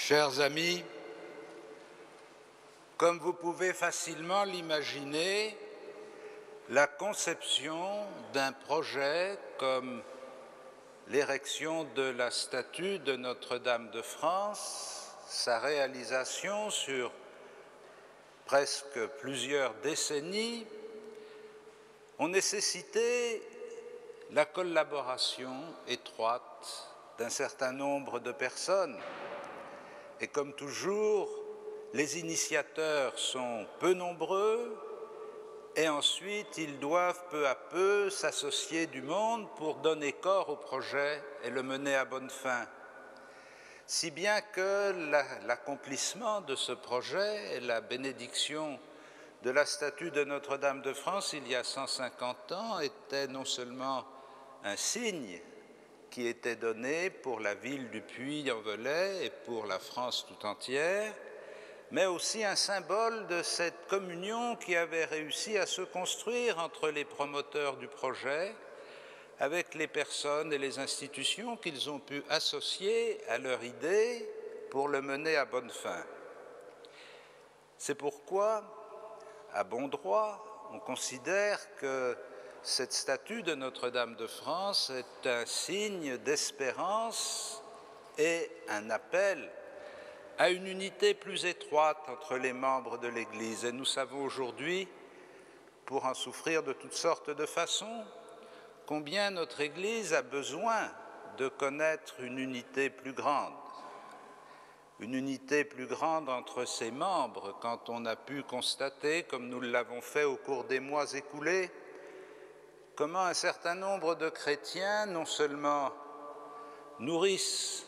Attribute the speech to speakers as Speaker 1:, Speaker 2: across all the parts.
Speaker 1: Chers amis, comme vous pouvez facilement l'imaginer, la conception d'un projet comme l'érection de la statue de Notre-Dame de France, sa réalisation sur presque plusieurs décennies, ont nécessité la collaboration étroite d'un certain nombre de personnes. Et comme toujours, les initiateurs sont peu nombreux et ensuite ils doivent peu à peu s'associer du monde pour donner corps au projet et le mener à bonne fin. Si bien que l'accomplissement de ce projet et la bénédiction de la statue de Notre-Dame de France il y a 150 ans était non seulement un signe qui était donné pour la ville du Puy-en-Velay et pour la France tout entière, mais aussi un symbole de cette communion qui avait réussi à se construire entre les promoteurs du projet, avec les personnes et les institutions qu'ils ont pu associer à leur idée pour le mener à bonne fin. C'est pourquoi, à bon droit, on considère que cette statue de Notre-Dame de France est un signe d'espérance et un appel à une unité plus étroite entre les membres de l'Église. Et nous savons aujourd'hui, pour en souffrir de toutes sortes de façons, combien notre Église a besoin de connaître une unité plus grande. Une unité plus grande entre ses membres, quand on a pu constater, comme nous l'avons fait au cours des mois écoulés, comment un certain nombre de chrétiens non seulement nourrissent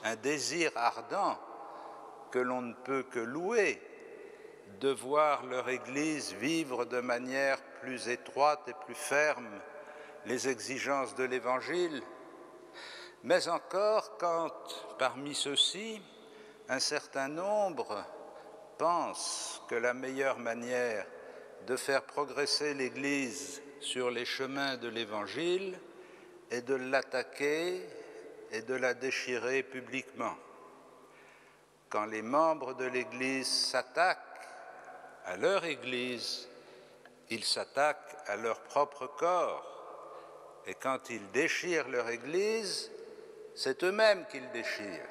Speaker 1: un désir ardent que l'on ne peut que louer de voir leur Église vivre de manière plus étroite et plus ferme les exigences de l'Évangile, mais encore quand, parmi ceux-ci, un certain nombre pensent que la meilleure manière de faire progresser l'Église sur les chemins de l'Évangile est de l'attaquer et de la déchirer publiquement. Quand les membres de l'Église s'attaquent à leur Église, ils s'attaquent à leur propre corps. Et quand ils déchirent leur Église, c'est eux-mêmes qu'ils déchirent.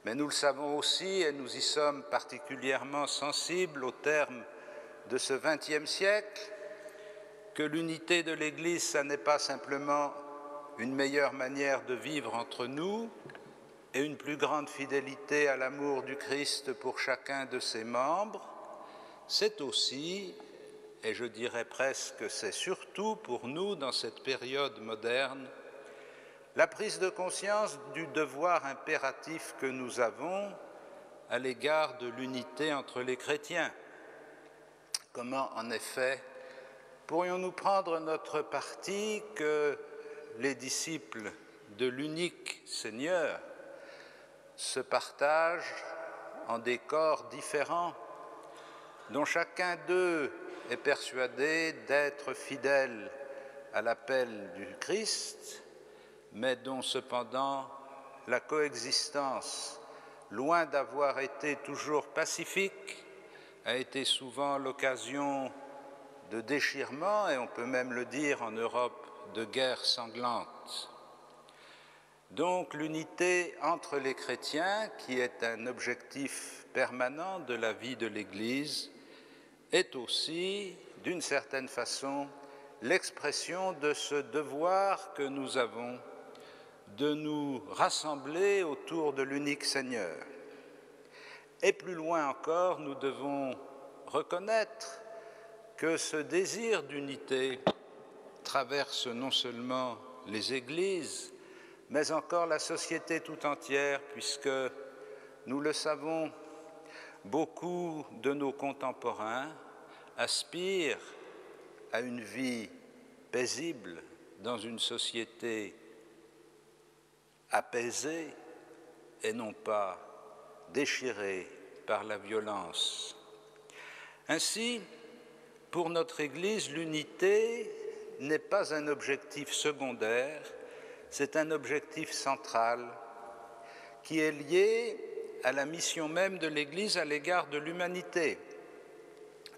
Speaker 1: Mais nous le savons aussi, et nous y sommes particulièrement sensibles au terme de ce XXe siècle, que l'unité de l'Église, ça n'est pas simplement une meilleure manière de vivre entre nous et une plus grande fidélité à l'amour du Christ pour chacun de ses membres, c'est aussi, et je dirais presque c'est surtout pour nous dans cette période moderne, la prise de conscience du devoir impératif que nous avons à l'égard de l'unité entre les chrétiens. Comment, en effet, pourrions-nous prendre notre parti que les disciples de l'unique Seigneur se partagent en des corps différents, dont chacun d'eux est persuadé d'être fidèle à l'appel du Christ, mais dont cependant la coexistence, loin d'avoir été toujours pacifique, a été souvent l'occasion de déchirements, et on peut même le dire en Europe, de guerres sanglantes. Donc l'unité entre les chrétiens, qui est un objectif permanent de la vie de l'Église, est aussi, d'une certaine façon, l'expression de ce devoir que nous avons de nous rassembler autour de l'unique Seigneur. Et plus loin encore, nous devons reconnaître que ce désir d'unité traverse non seulement les églises, mais encore la société tout entière, puisque, nous le savons, beaucoup de nos contemporains aspirent à une vie paisible dans une société apaisée et non pas déchirée par la violence. Ainsi, pour notre Église, l'unité n'est pas un objectif secondaire, c'est un objectif central qui est lié à la mission même de l'Église à l'égard de l'humanité.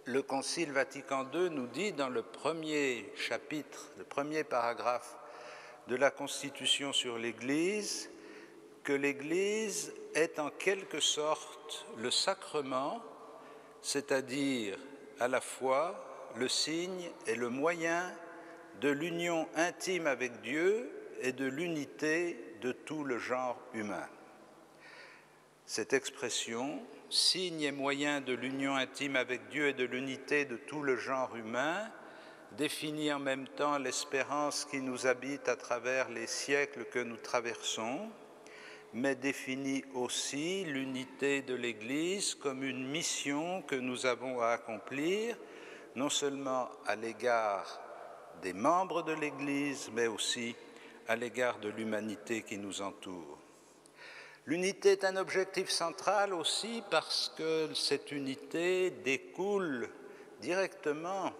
Speaker 1: Le Concile Vatican II nous dit dans le premier chapitre, le premier paragraphe de la Constitution sur l'Église, que l'Église est en quelque sorte le sacrement, c'est-à-dire à la fois le signe et le moyen de l'union intime avec Dieu et de l'unité de tout le genre humain. Cette expression, signe et moyen de l'union intime avec Dieu et de l'unité de tout le genre humain, définit en même temps l'espérance qui nous habite à travers les siècles que nous traversons, mais définit aussi l'unité de l'Église comme une mission que nous avons à accomplir, non seulement à l'égard des membres de l'Église, mais aussi à l'égard de l'humanité qui nous entoure. L'unité est un objectif central aussi parce que cette unité découle directement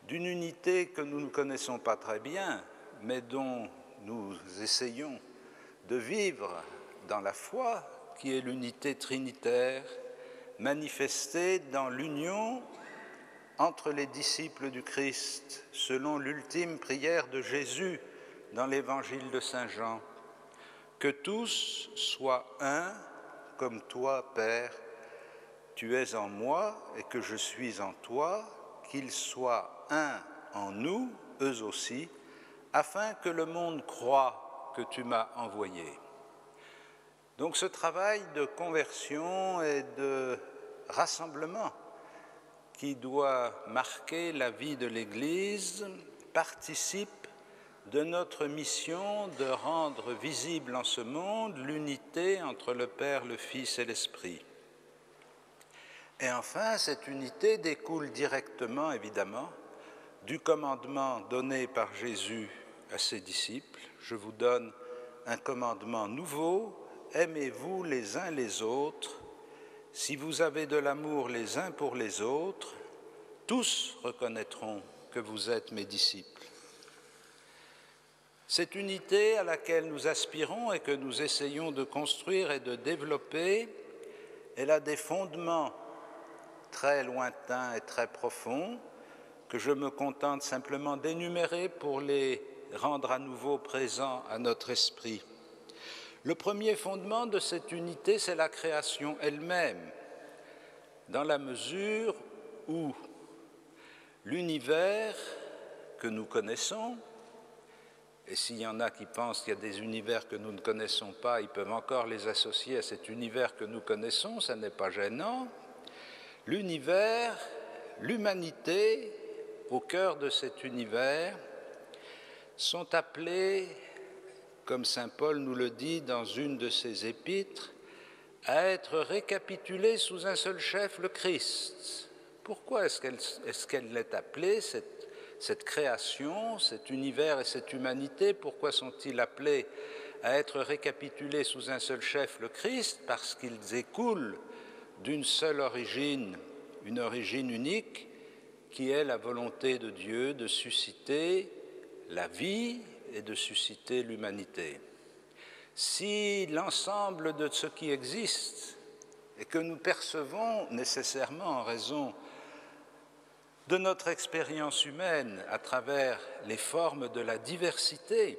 Speaker 1: d'une unité que nous ne connaissons pas très bien, mais dont nous essayons de vivre dans la foi, qui est l'unité trinitaire, manifestée dans l'union entre les disciples du Christ, selon l'ultime prière de Jésus dans l'Évangile de Saint Jean. Que tous soient un, comme toi, Père, tu es en moi et que je suis en toi, qu'ils soient un en nous, eux aussi, afin que le monde croie que tu m'as envoyé. Donc ce travail de conversion et de rassemblement qui doit marquer la vie de l'Église participe de notre mission de rendre visible en ce monde l'unité entre le Père, le Fils et l'Esprit. Et enfin, cette unité découle directement, évidemment, du commandement donné par Jésus à ses disciples. Je vous donne un commandement nouveau, aimez-vous les uns les autres. Si vous avez de l'amour les uns pour les autres, tous reconnaîtront que vous êtes mes disciples. Cette unité à laquelle nous aspirons et que nous essayons de construire et de développer, elle a des fondements très lointains et très profonds que je me contente simplement d'énumérer pour les rendre à nouveau présents à notre esprit. Le premier fondement de cette unité, c'est la création elle-même, dans la mesure où l'univers que nous connaissons, et s'il y en a qui pensent qu'il y a des univers que nous ne connaissons pas, ils peuvent encore les associer à cet univers que nous connaissons, ça n'est pas gênant. L'univers, l'humanité, au cœur de cet univers, sont appelés, comme saint Paul nous le dit dans une de ses épîtres, à être récapitulés sous un seul chef, le Christ. Pourquoi est-ce qu'elle est appelée, cette création, cet univers et cette humanité, pourquoi sont-ils appelés à être récapitulés sous un seul chef, le Christ? Parce qu'ils écoulent d'une seule origine, une origine unique, qui est la volonté de Dieu de susciter la vie et de susciter l'humanité. Si l'ensemble de ce qui existe et que nous percevons nécessairement en raison de notre expérience humaine à travers les formes de la diversité,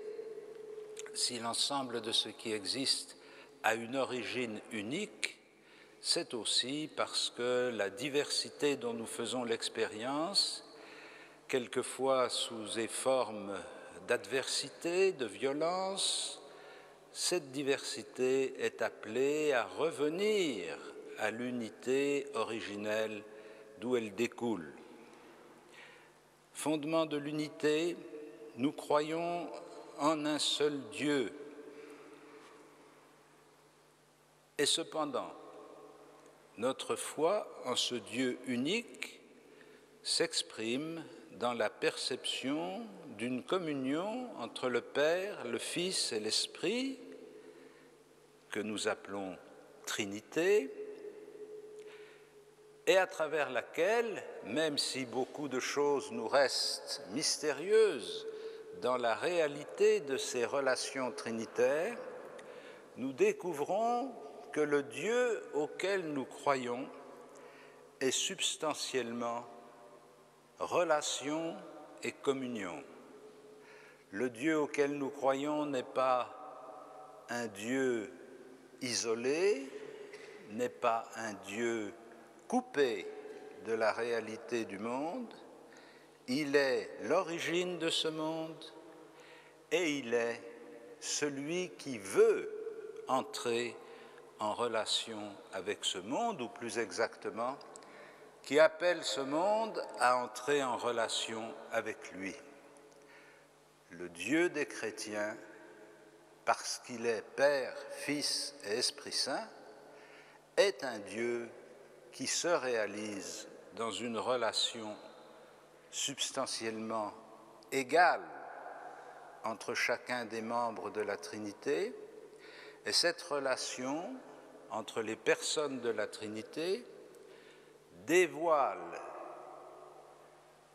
Speaker 1: si l'ensemble de ce qui existe a une origine unique, c'est aussi parce que la diversité dont nous faisons l'expérience, quelquefois sous des formes d'adversité, de violence, cette diversité est appelée à revenir à l'unité originelle d'où elle découle. Fondement de l'unité, nous croyons en un seul Dieu. Et cependant, notre foi en ce Dieu unique s'exprime dans la perception d'une communion entre le Père, le Fils et l'Esprit, que nous appelons Trinité, et à travers laquelle, même si beaucoup de choses nous restent mystérieuses dans la réalité de ces relations trinitaires, nous découvrons que le Dieu auquel nous croyons est substantiellement relation et communion. Le Dieu auquel nous croyons n'est pas un Dieu isolé, n'est pas un Dieu coupé de la réalité du monde. Il est l'origine de ce monde et il est celui qui veut entrer en relation avec ce monde, ou plus exactement, qui appelle ce monde à entrer en relation avec lui. Le Dieu des chrétiens, parce qu'il est Père, Fils et Esprit Saint, est un Dieu qui se réalise dans une relation substantiellement égale entre chacun des membres de la Trinité, et cette relation entre les personnes de la Trinité dévoile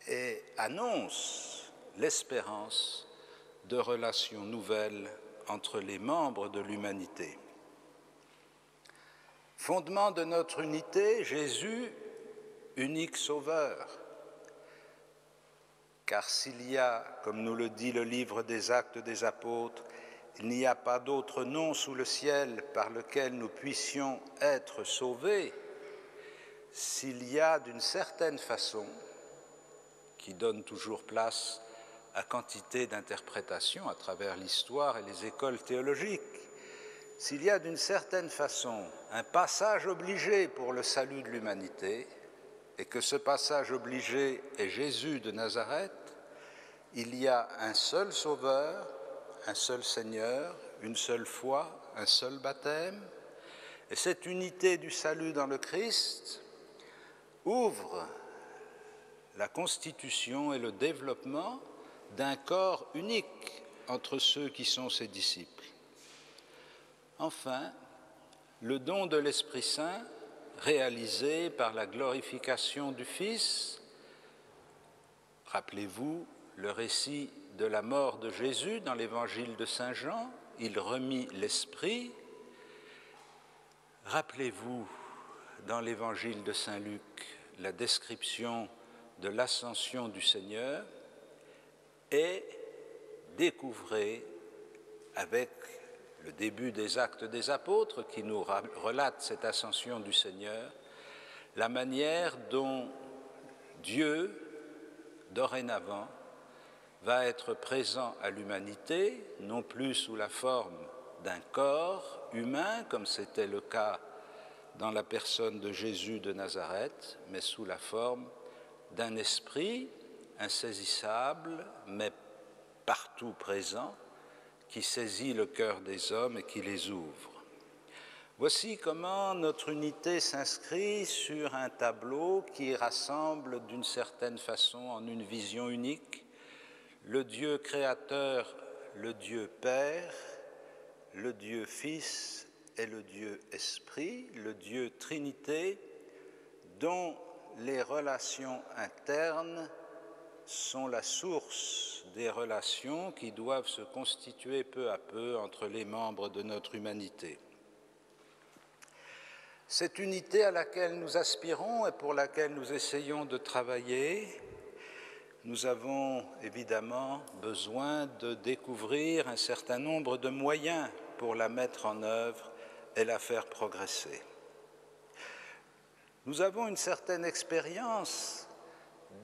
Speaker 1: et annonce l'espérance de relations nouvelles entre les membres de l'humanité. Fondement de notre unité, Jésus, unique sauveur. Car s'il y a, comme nous le dit le livre des Actes des Apôtres, il n'y a pas d'autre nom sous le ciel par lequel nous puissions être sauvés, s'il y a d'une certaine façon, qui donne toujours place à quantité d'interprétations à travers l'histoire et les écoles théologiques, s'il y a d'une certaine façon un passage obligé pour le salut de l'humanité, et que ce passage obligé est Jésus de Nazareth, il y a un seul Sauveur, un seul Seigneur, une seule foi, un seul baptême, et cette unité du salut dans le Christ ouvre la constitution et le développement d'un corps unique entre ceux qui sont ses disciples. Enfin, le don de l'Esprit Saint, réalisé par la glorification du Fils. Rappelez-vous le récit de la mort de Jésus dans l'évangile de Saint Jean, il remit l'Esprit. Rappelez-vous dans l'évangile de Saint Luc la description de l'ascension du Seigneur et découvrez avec le début des Actes des Apôtres qui nous relate cette ascension du Seigneur, la manière dont Dieu, dorénavant, va être présent à l'humanité, non plus sous la forme d'un corps humain, comme c'était le cas dans la personne de Jésus de Nazareth, mais sous la forme d'un esprit insaisissable, mais partout présent, qui saisit le cœur des hommes et qui les ouvre. Voici comment notre unité s'inscrit sur un tableau qui rassemble d'une certaine façon en une vision unique le Dieu créateur, le Dieu Père, le Dieu Fils et le Dieu Esprit, le Dieu Trinité, dont les relations internes sont la source des relations qui doivent se constituer peu à peu entre les membres de notre humanité. Cette unité à laquelle nous aspirons et pour laquelle nous essayons de travailler, nous avons évidemment besoin de découvrir un certain nombre de moyens pour la mettre en œuvre et la faire progresser. Nous avons une certaine expérience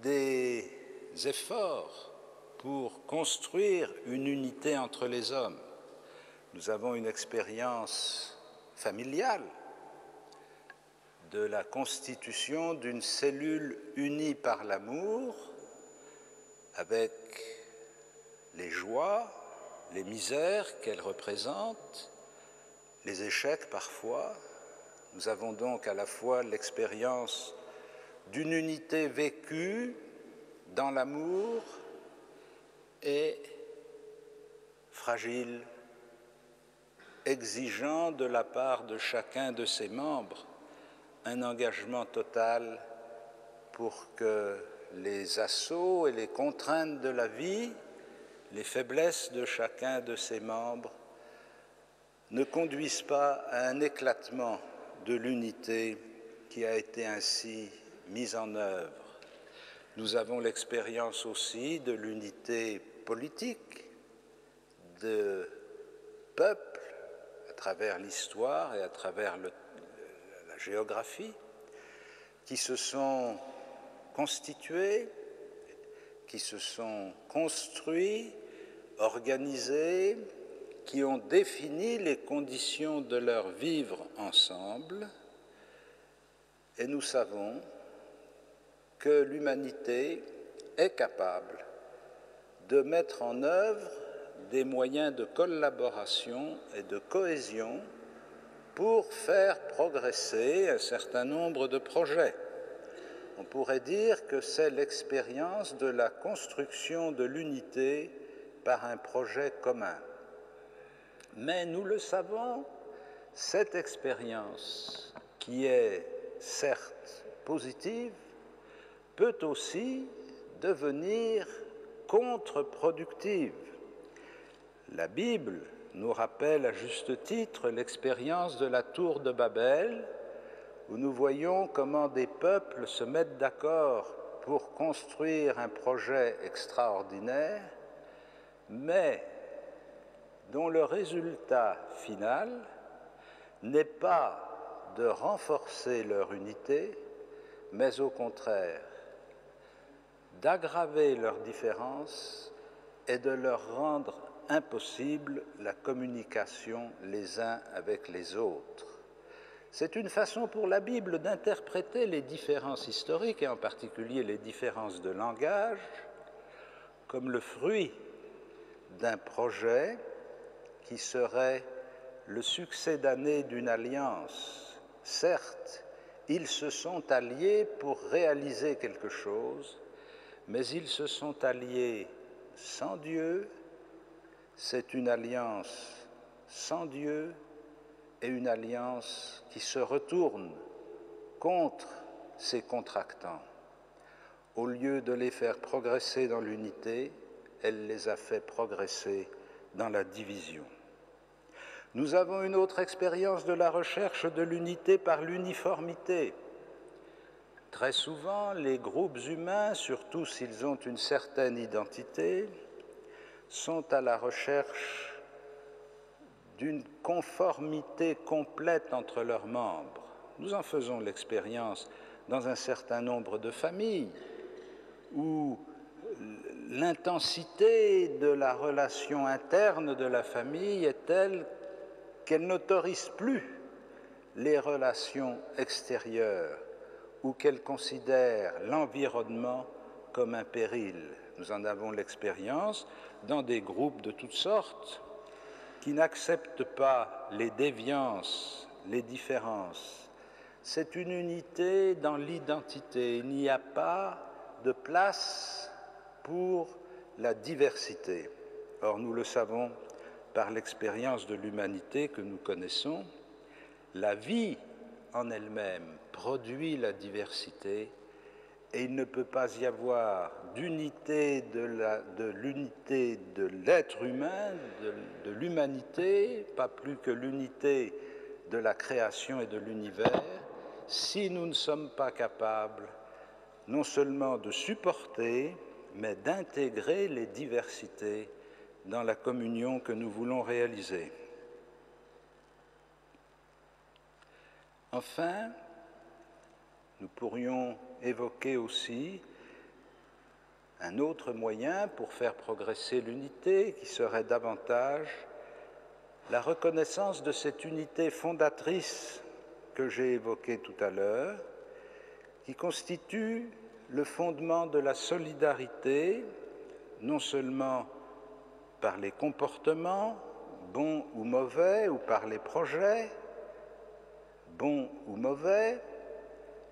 Speaker 1: des efforts pour construire une unité entre les hommes. Nous avons une expérience familiale de la constitution d'une cellule unie par l'amour, avec les joies, les misères qu'elle représente, les échecs parfois. Nous avons donc à la fois l'expérience d'une unité vécue dans l'amour et fragile, exigeant de la part de chacun de ses membres un engagement total pour que les assauts et les contraintes de la vie, les faiblesses de chacun de ses membres ne conduisent pas à un éclatement de l'unité qui a été ainsi mise en œuvre. Nous avons l'expérience aussi de l'unité politique de peuples à travers l'histoire et à travers la géographie qui se sont constitués, qui se sont construits, organisés, qui ont défini les conditions de leur vivre ensemble. Et nous savons que l'humanité est capable de mettre en œuvre des moyens de collaboration et de cohésion pour faire progresser un certain nombre de projets. On pourrait dire que c'est l'expérience de la construction de l'unité par un projet commun. Mais nous le savons, cette expérience, qui est certes positive, peut aussi devenir contre-productive. La Bible nous rappelle à juste titre l'expérience de la tour de Babel, où nous voyons comment des peuples se mettent d'accord pour construire un projet extraordinaire, mais dont le résultat final n'est pas de renforcer leur unité, mais au contraire, d'aggraver leurs différences et de leur rendre impossible la communication les uns avec les autres. C'est une façon pour la Bible d'interpréter les différences historiques, et en particulier les différences de langage, comme le fruit d'un projet qui serait le succédané d'une alliance. Certes, ils se sont alliés pour réaliser quelque chose, mais ils se sont alliés sans Dieu. C'est une alliance sans Dieu et une alliance qui se retourne contre ses contractants. Au lieu de les faire progresser dans l'unité, elle les a fait progresser dans la division. Nous avons une autre expérience de la recherche de l'unité par l'uniformité. Très souvent, les groupes humains, surtout s'ils ont une certaine identité, sont à la recherche d'une conformité complète entre leurs membres. Nous en faisons l'expérience dans un certain nombre de familles où l'intensité de la relation interne de la famille est telle qu'elle n'autorise plus les relations extérieures ou qu'elle considère l'environnement comme un péril. Nous en avons l'expérience dans des groupes de toutes sortes qui n'acceptent pas les déviances, les différences. C'est une unité dans l'identité. Il n'y a pas de place pour la diversité. Or, nous le savons par l'expérience de l'humanité que nous connaissons, la vie en elle-même produit la diversité et il ne peut pas y avoir d'unité de l'unité de l'être humain, de l'humanité, pas plus que l'unité de la création et de l'univers, si nous ne sommes pas capables non seulement de supporter, mais d'intégrer les diversités dans la communion que nous voulons réaliser. Enfin, nous pourrions évoquer aussi un autre moyen pour faire progresser l'unité, qui serait davantage la reconnaissance de cette unité fondatrice que j'ai évoquée tout à l'heure, qui constitue le fondement de la solidarité, non seulement par les comportements, bons ou mauvais, ou par les projets, bons ou mauvais,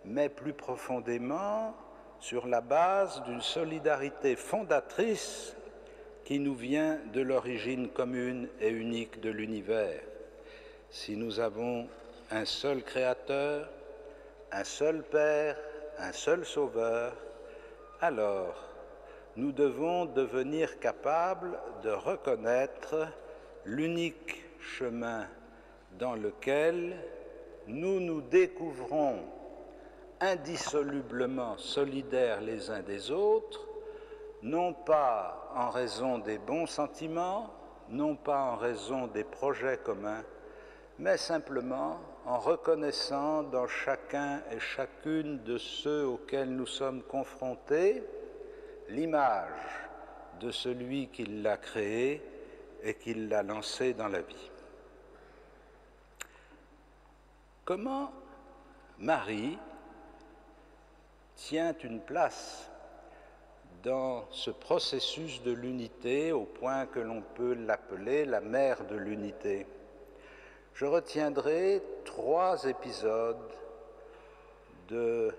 Speaker 1: mais plus profondément sur la base d'une solidarité fondatrice qui nous vient de l'origine commune et unique de l'univers. Si nous avons un seul Créateur, un seul Père, un seul Sauveur, alors nous devons devenir capables de reconnaître l'unique chemin dans lequel nous nous découvrons indissolublement solidaires les uns des autres, non pas en raison des bons sentiments, non pas en raison des projets communs, mais simplement en reconnaissant dans chacun et chacune de ceux auxquels nous sommes confrontés l'image de celui qui l'a créé et qui l'a lancé dans la vie. Comment Marie tient une place dans ce processus de l'unité au point que l'on peut l'appeler la mère de l'unité? Je retiendrai 3 épisodes de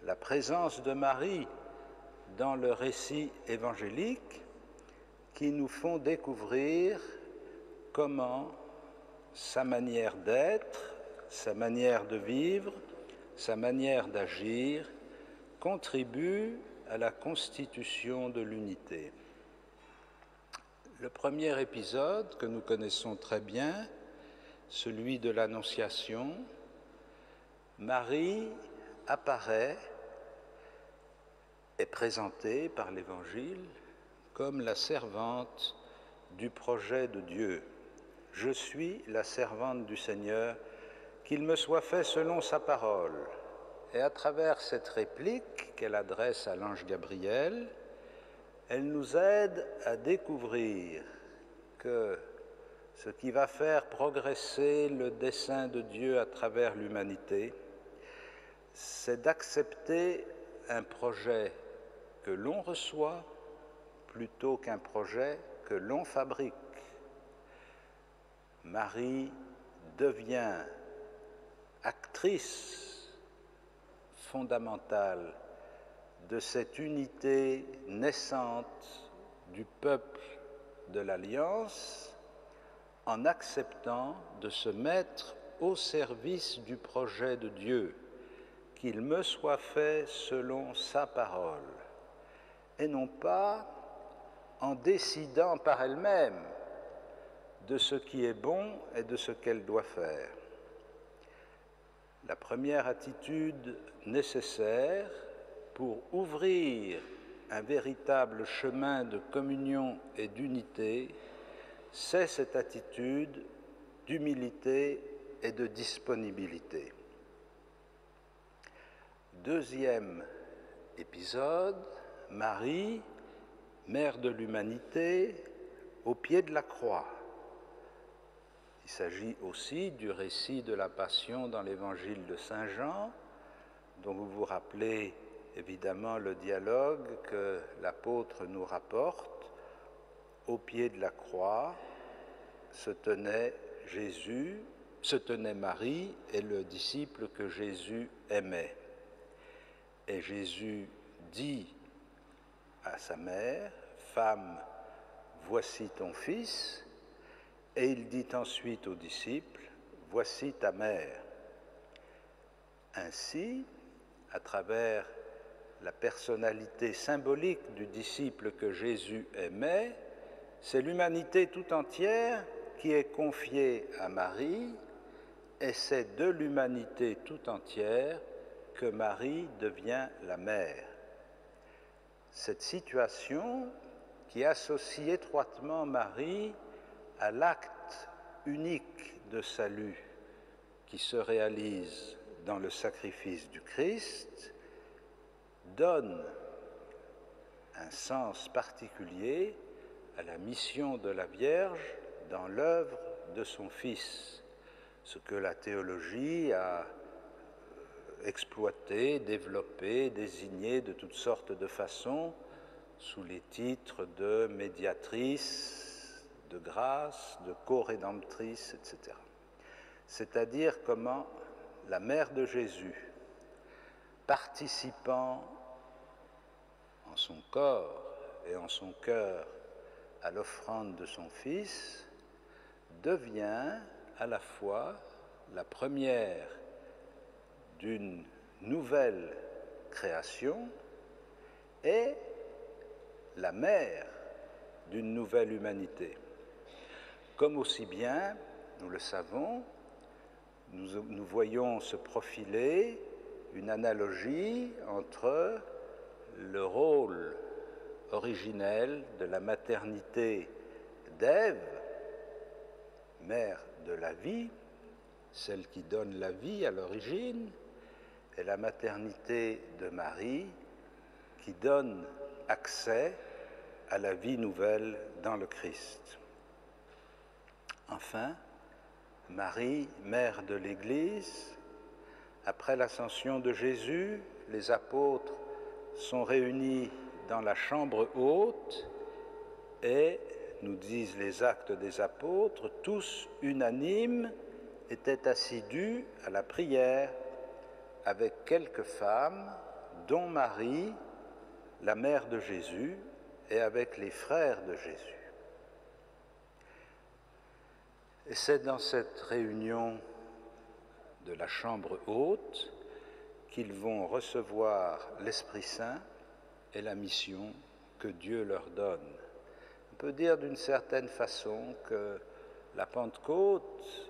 Speaker 1: la présence de Marie dans le récit évangélique qui nous font découvrir comment sa manière d'être, sa manière de vivre, sa manière d'agir contribue à la constitution de l'unité. Le premier épisode que nous connaissons très bien, celui de l'Annonciation, Marie apparaît, est présentée par l'Évangile comme la servante du projet de Dieu. Je suis la servante du Seigneur, qu'il me soit fait selon sa parole. Et à travers cette réplique qu'elle adresse à l'ange Gabriel, elle nous aide à découvrir que ce qui va faire progresser le dessein de Dieu à travers l'humanité, c'est d'accepter un projet que l'on reçoit plutôt qu'un projet que l'on fabrique. Marie devient actrice fondamentale de cette unité naissante du peuple de l'Alliance en acceptant de se mettre au service du projet de Dieu, qu'il me soit fait selon sa parole, et non pas en décidant par elle-même de ce qui est bon et de ce qu'elle doit faire. La première attitude nécessaire pour ouvrir un véritable chemin de communion et d'unité, c'est cette attitude d'humilité et de disponibilité. Deuxième épisode, Marie, mère de l'humanité, au pied de la croix. Il s'agit aussi du récit de la Passion dans l'évangile de Saint Jean, dont vous vous rappelez évidemment le dialogue que l'apôtre nous rapporte. Au pied de la croix se tenait Marie et le disciple que Jésus aimait. Et Jésus dit à sa mère, « Femme, voici ton fils », et il dit ensuite aux disciples, « Voici ta mère ». Ainsi, à travers la personnalité symbolique du disciple que Jésus aimait, c'est l'humanité tout entière qui est confiée à Marie, et c'est de l'humanité tout entière que Marie devient la mère. Cette situation qui associe étroitement Marie à l'acte unique de salut qui se réalise dans le sacrifice du Christ donne un sens particulier à la mission de la Vierge dans l'œuvre de son Fils, ce que la théologie a exploité, développé, désigné de toutes sortes de façons sous les titres de médiatrice, de grâce, de co-rédemptrice, etc. C'est-à-dire comment la mère de Jésus, participant en son corps et en son cœur à l'offrande de son Fils, devient à la fois la première d'une nouvelle création et la mère d'une nouvelle humanité. Comme aussi bien, nous le savons, nous voyons se profiler une analogie entre le rôle originel de la maternité d'Ève, mère de la vie, celle qui donne la vie à l'origine, et la maternité de Marie qui donne accès à la vie nouvelle dans le Christ. Enfin, Marie, mère de l'Église, après l'ascension de Jésus, les apôtres sont réunis dans la chambre haute et, nous disent les Actes des Apôtres, tous unanimes étaient assidus à la prière avec quelques femmes, dont Marie, la mère de Jésus, et avec les frères de Jésus. Et c'est dans cette réunion de la chambre haute qu'ils vont recevoir l'Esprit Saint et la mission que Dieu leur donne. On peut dire d'une certaine façon que la Pentecôte,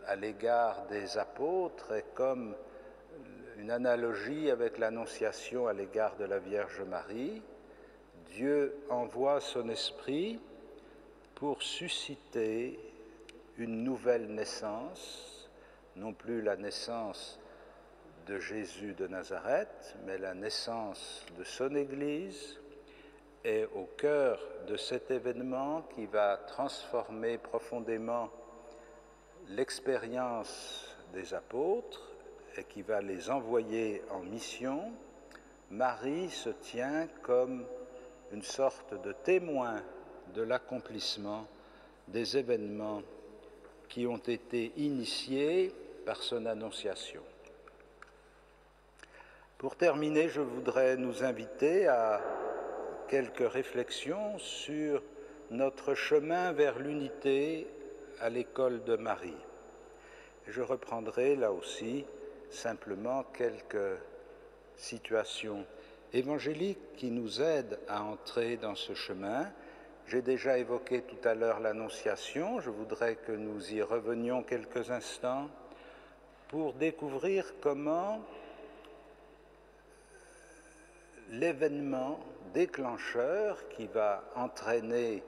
Speaker 1: à l'égard des apôtres, est comme une analogie avec l'Annonciation à l'égard de la Vierge Marie. Dieu envoie son Esprit pour susciter une nouvelle naissance, non plus la naissance de Jésus de Nazareth, mais la naissance de son Église. Et au cœur de cet événement qui va transformer profondément l'expérience des apôtres et qui va les envoyer en mission, Marie se tient comme une sorte de témoin de l'accomplissement des événements qui ont été initiés par son annonciation. Pour terminer, je voudrais nous inviter à quelques réflexions sur notre chemin vers l'unité à l'école de Marie. Je reprendrai là aussi simplement quelques situations évangéliques qui nous aident à entrer dans ce chemin. J'ai déjà évoqué tout à l'heure l'Annonciation, je voudrais que nous y revenions quelques instants pour découvrir comment l'événement déclencheur qui va entraîner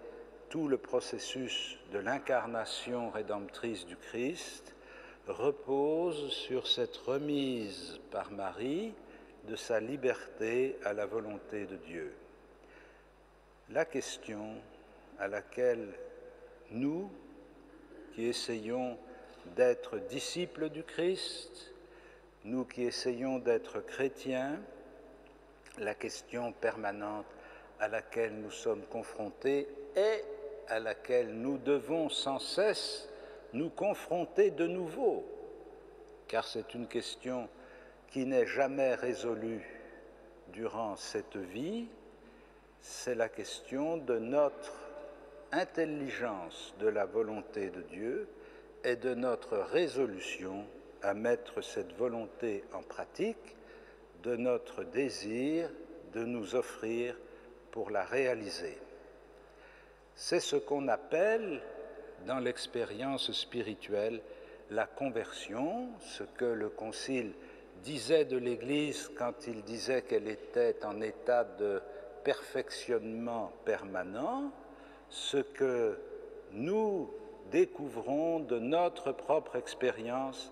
Speaker 1: tout le processus de l'incarnation rédemptrice du Christ repose sur cette remise par Marie de sa liberté à la volonté de Dieu. La question à laquelle nous, qui essayons d'être disciples du Christ, nous qui essayons d'être chrétiens, la question permanente à laquelle nous sommes confrontés et à laquelle nous devons sans cesse nous confronter de nouveau, car c'est une question qui n'est jamais résolue durant cette vie, c'est la question de notre intelligence de la volonté de Dieu et de notre résolution à mettre cette volonté en pratique, de notre désir de nous offrir pour la réaliser. C'est ce qu'on appelle, dans l'expérience spirituelle, la conversion, ce que le Concile disait de l'Église quand il disait qu'elle était en état de perfectionnement permanent, ce que nous découvrons de notre propre expérience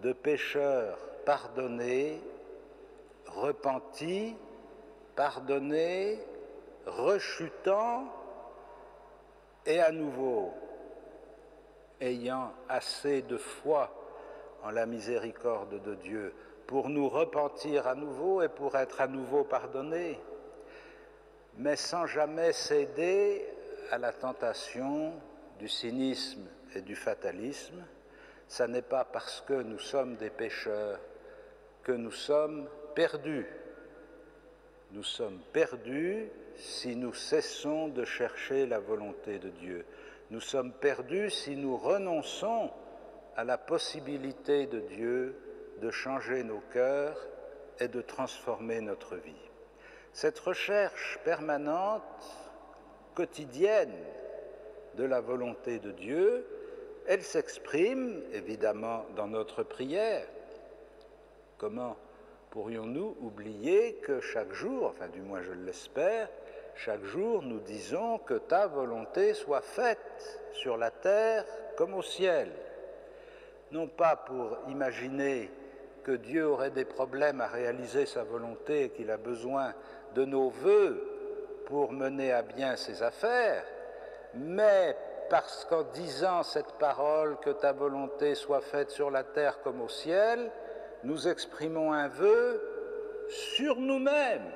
Speaker 1: de pécheurs pardonnés, repentis, pardonnés, rechutant et à nouveau ayant assez de foi en la miséricorde de Dieu pour nous repentir à nouveau et pour être à nouveau pardonnés, mais sans jamais céder à la tentation du cynisme et du fatalisme. Ce n'est pas parce que nous sommes des pécheurs que nous sommes perdus. Nous sommes perdus si nous cessons de chercher la volonté de Dieu. Nous sommes perdus si nous renonçons à la possibilité de Dieu de changer nos cœurs et de transformer notre vie. Cette recherche permanente, quotidienne de la volonté de Dieu elle s'exprime évidemment dans notre prière. Comment pourrions-nous oublier que chaque jour, enfin du moins je l'espère, chaque jour nous disons que ta volonté soit faite sur la terre comme au ciel. Non pas pour imaginer que Dieu aurait des problèmes à réaliser sa volonté et qu'il a besoin de nos vœux pour mener à bien ses affaires, mais parce qu'en disant cette parole, que ta volonté soit faite sur la terre comme au ciel, nous exprimons un vœu sur nous-mêmes.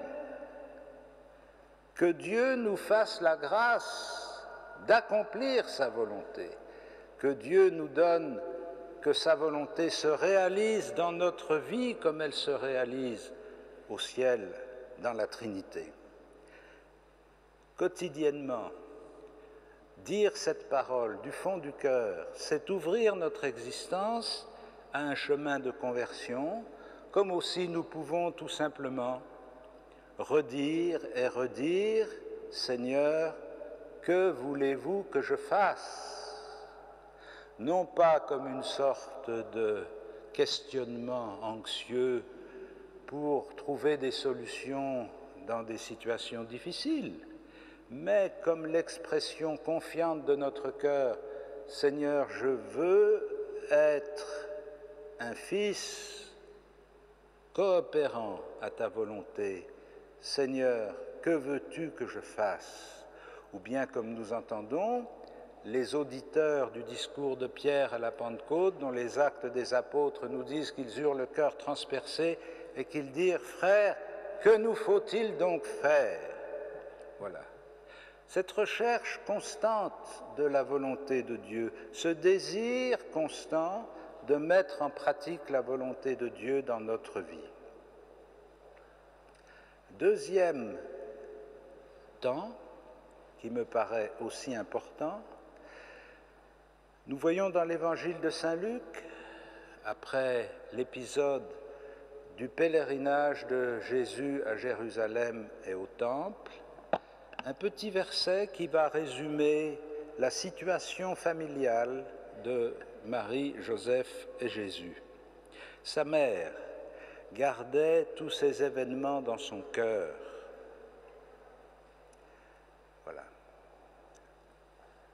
Speaker 1: Que Dieu nous fasse la grâce d'accomplir sa volonté, que Dieu nous donne que sa volonté se réalise dans notre vie comme elle se réalise au ciel dans la Trinité. Quotidiennement, dire cette parole du fond du cœur, c'est ouvrir notre existence à un chemin de conversion, comme aussi nous pouvons tout simplement redire et redire, Seigneur, que voulez-vous que je fasse ? Non pas comme une sorte de questionnement anxieux pour trouver des solutions dans des situations difficiles, mais comme l'expression confiante de notre cœur, Seigneur, je veux être un fils coopérant à ta volonté. Seigneur, que veux-tu que je fasse ? Ou bien comme nous entendons, les auditeurs du discours de Pierre à la Pentecôte, dont les Actes des Apôtres nous disent qu'ils eurent le cœur transpercé et qu'ils dirent « Frères, que nous faut-il donc faire ?» Voilà. Cette recherche constante de la volonté de Dieu, ce désir constant de mettre en pratique la volonté de Dieu dans notre vie. Deuxième temps, qui me paraît aussi important, nous voyons dans l'évangile de Saint Luc, après l'épisode du pèlerinage de Jésus à Jérusalem et au Temple, un petit verset qui va résumer la situation familiale de Marie, Joseph et Jésus. Sa mère gardait tous ces événements dans son cœur. Voilà.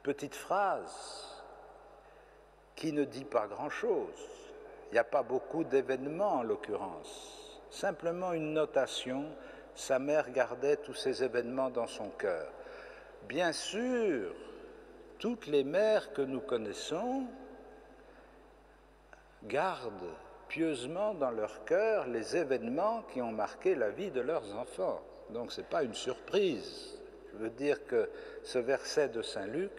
Speaker 1: Petite phrase qui ne dit pas grand-chose. Il n'y a pas beaucoup d'événements en l'occurrence. Simplement une notation, sa mère gardait tous ces événements dans son cœur. Bien sûr, toutes les mères que nous connaissons gardent pieusement dans leur cœur les événements qui ont marqué la vie de leurs enfants. Donc ce n'est pas une surprise. Je veux dire que ce verset de Saint Luc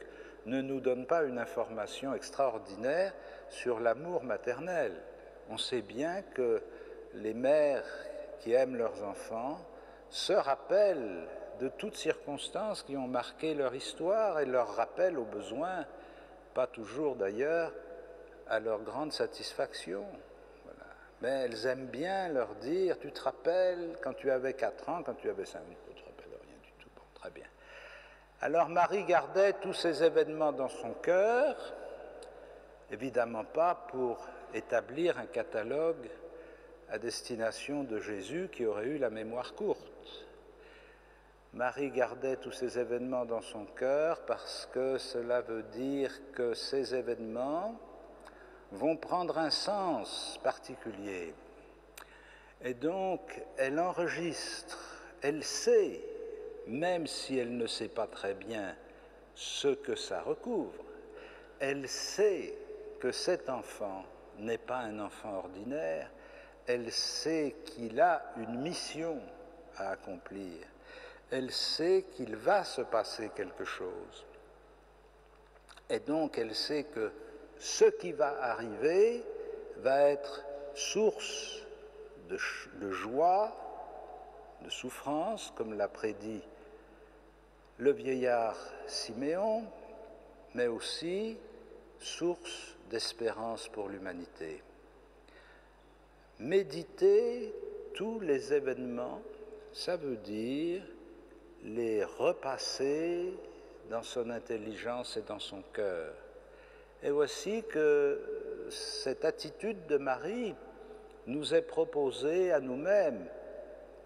Speaker 1: ne nous donne pas une information extraordinaire sur l'amour maternel. On sait bien que les mères qui aiment leurs enfants se rappellent de toutes circonstances qui ont marqué leur histoire et leur rappellent au besoin, pas toujours d'ailleurs, à leur grande satisfaction. Voilà. Mais elles aiment bien leur dire, tu te rappelles quand tu avais 4 ans, quand tu avais 5 ans, tu ne te rappelles rien du tout. Bon, très bien. Alors Marie gardait tous ces événements dans son cœur, évidemment pas pour établir un catalogue à destination de Jésus qui aurait eu la mémoire courte. Marie gardait tous ces événements dans son cœur parce que cela veut dire que ces événements vont prendre un sens particulier. Et donc, elle enregistre, elle sait, même si elle ne sait pas très bien ce que ça recouvre, elle sait que cet enfant n'est pas un enfant ordinaire, elle sait qu'il a une mission à accomplir, elle sait qu'il va se passer quelque chose. Et donc elle sait que ce qui va arriver va être source de joie, de souffrance, comme l'a prédit le vieillard Siméon, mais aussi source d'espérance pour l'humanité. Méditer tous les événements, ça veut dire les repasser dans son intelligence et dans son cœur, Et voici que cette attitude de Marie nous est proposée à nous-mêmes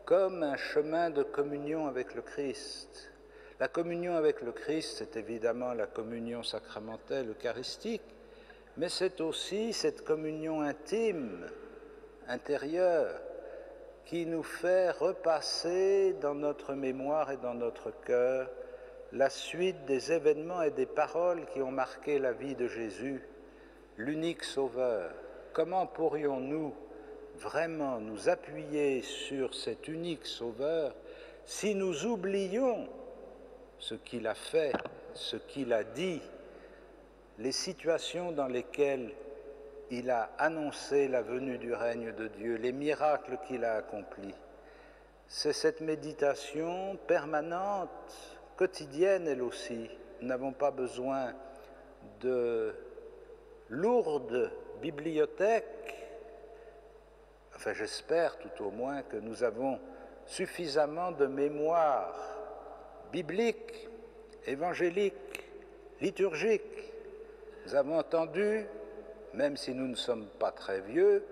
Speaker 1: comme un chemin de communion avec le Christ. La communion avec le Christ, c'est évidemment la communion sacramentelle eucharistique, mais c'est aussi cette communion intime, intérieure, qui nous fait repasser dans notre mémoire et dans notre cœur la suite des événements et des paroles qui ont marqué la vie de Jésus, l'unique Sauveur. Comment pourrions-nous vraiment nous appuyer sur cet unique Sauveur si nous oublions ce qu'il a fait, ce qu'il a dit, les situations dans lesquelles il a annoncé la venue du règne de Dieu, les miracles qu'il a accomplis. C'est cette méditation permanente, quotidienne elle aussi. Nous n'avons pas besoin de lourdes bibliothèques. Enfin, j'espère tout au moins que nous avons suffisamment de mémoire biblique, évangélique, liturgique. Nous avons entendu, même si nous ne sommes pas très vieux,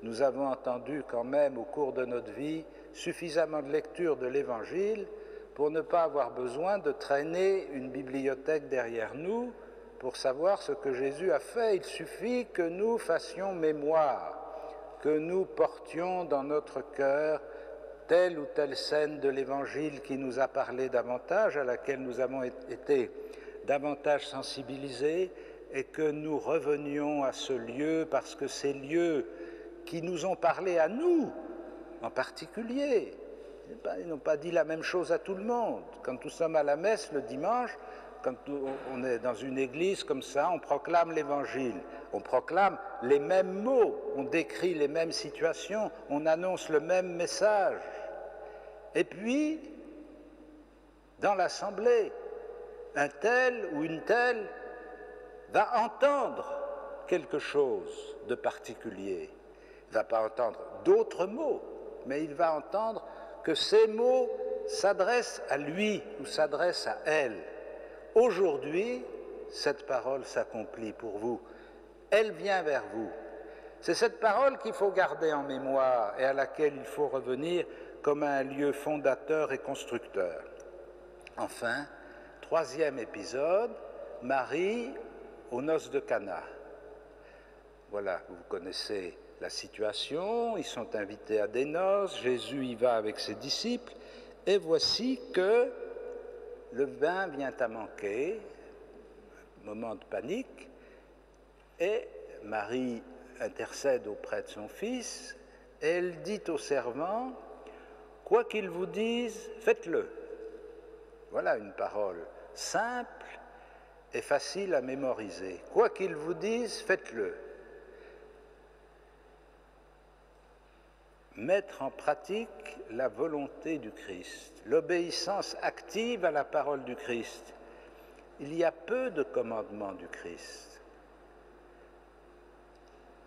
Speaker 1: nous avons entendu quand même au cours de notre vie suffisamment de lecture de l'Évangile pour ne pas avoir besoin de traîner une bibliothèque derrière nous pour savoir ce que Jésus a fait. Il suffit que nous fassions mémoire, que nous portions dans notre cœur telle ou telle scène de l'Évangile qui nous a parlé davantage, à laquelle nous avons été davantage sensibilisés, et que nous revenions à ce lieu parce que ces lieux qui nous ont parlé à nous, en particulier, ils n'ont pas dit la même chose à tout le monde. Quand nous sommes à la messe le dimanche, quand on est dans une église comme ça, on proclame l'Évangile, on proclame les mêmes mots, on décrit les mêmes situations, on annonce le même message. Et puis, dans l'assemblée, un tel ou une telle va entendre quelque chose de particulier. Il ne va pas entendre d'autres mots, mais il va entendre que ces mots s'adressent à lui ou s'adressent à elle. Aujourd'hui, cette parole s'accomplit pour vous. Elle vient vers vous. C'est cette parole qu'il faut garder en mémoire et à laquelle il faut revenir comme à un lieu fondateur et constructeur. Enfin, troisième épisode, Marie aux noces de Cana. Voilà, vous connaissez la situation, ils sont invités à des noces, Jésus y va avec ses disciples, et voici que le vin vient à manquer, moment de panique, et Marie intercède auprès de son fils, et elle dit au servant, « Quoi qu'il vous dise, faites-le. » Voilà une parole simple et facile à mémoriser. « Quoi qu'il vous dise, faites-le. » Mettre en pratique la volonté du Christ, l'obéissance active à la parole du Christ. Il y a peu de commandements du Christ.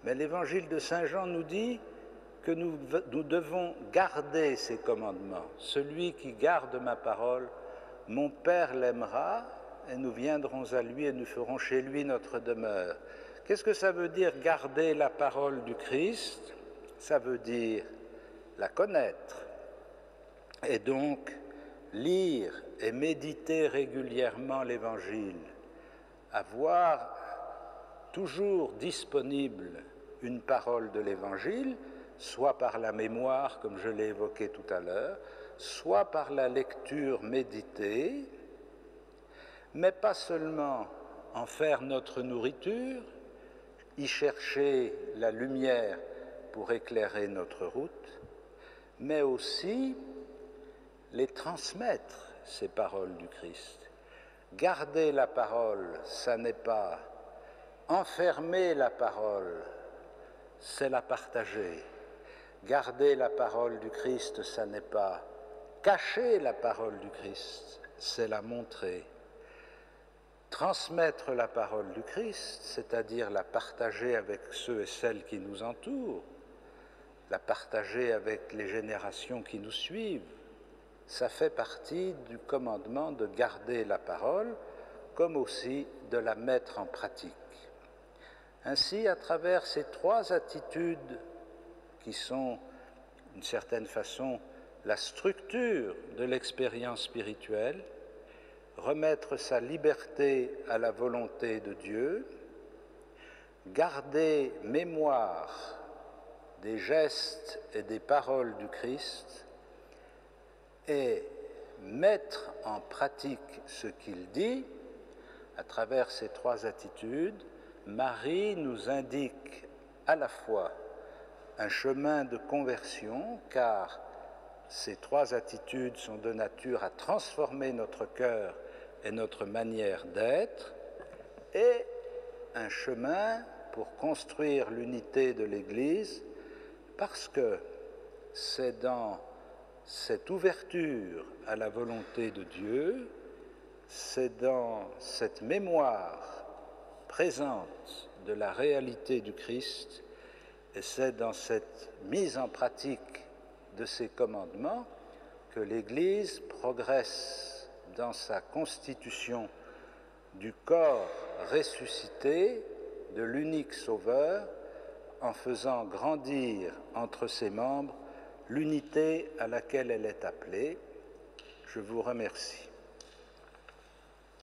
Speaker 1: Mais l'évangile de Saint Jean nous dit que nous devons garder ces commandements. Celui qui garde ma parole, mon Père l'aimera, et nous viendrons à lui et nous ferons chez lui notre demeure. Qu'est-ce que ça veut dire garder la parole du Christ? Ça veut dire la connaître, et donc lire et méditer régulièrement l'Évangile, avoir toujours disponible une parole de l'Évangile, soit par la mémoire, comme je l'ai évoqué tout à l'heure, soit par la lecture méditée, mais pas seulement en faire notre nourriture, y chercher la lumière pour éclairer notre route, mais aussi les transmettre, ces paroles du Christ. Garder la parole, ça n'est pas enfermer la parole, c'est la partager. Garder la parole du Christ, ça n'est pas cacher la parole du Christ, c'est la montrer. Transmettre la parole du Christ, c'est-à-dire la partager avec ceux et celles qui nous entourent, la partager avec les générations qui nous suivent, ça fait partie du commandement de garder la parole, comme aussi de la mettre en pratique. Ainsi, à travers ces trois attitudes qui sont, d'une certaine façon, la structure de l'expérience spirituelle, remettre sa liberté à la volonté de Dieu, garder mémoire des gestes et des paroles du Christ et mettre en pratique ce qu'il dit, à travers ces trois attitudes, Marie nous indique à la fois un chemin de conversion, car ces trois attitudes sont de nature à transformer notre cœur et notre manière d'être, et un chemin pour construire l'unité de l'Église, parce que c'est dans cette ouverture à la volonté de Dieu, c'est dans cette mémoire présente de la réalité du Christ, et c'est dans cette mise en pratique de ces commandements que l'Église progresse dans sa constitution du corps ressuscité de l'unique Sauveur, en faisant grandir entre ses membres l'unité à laquelle elle est appelée. Je vous remercie.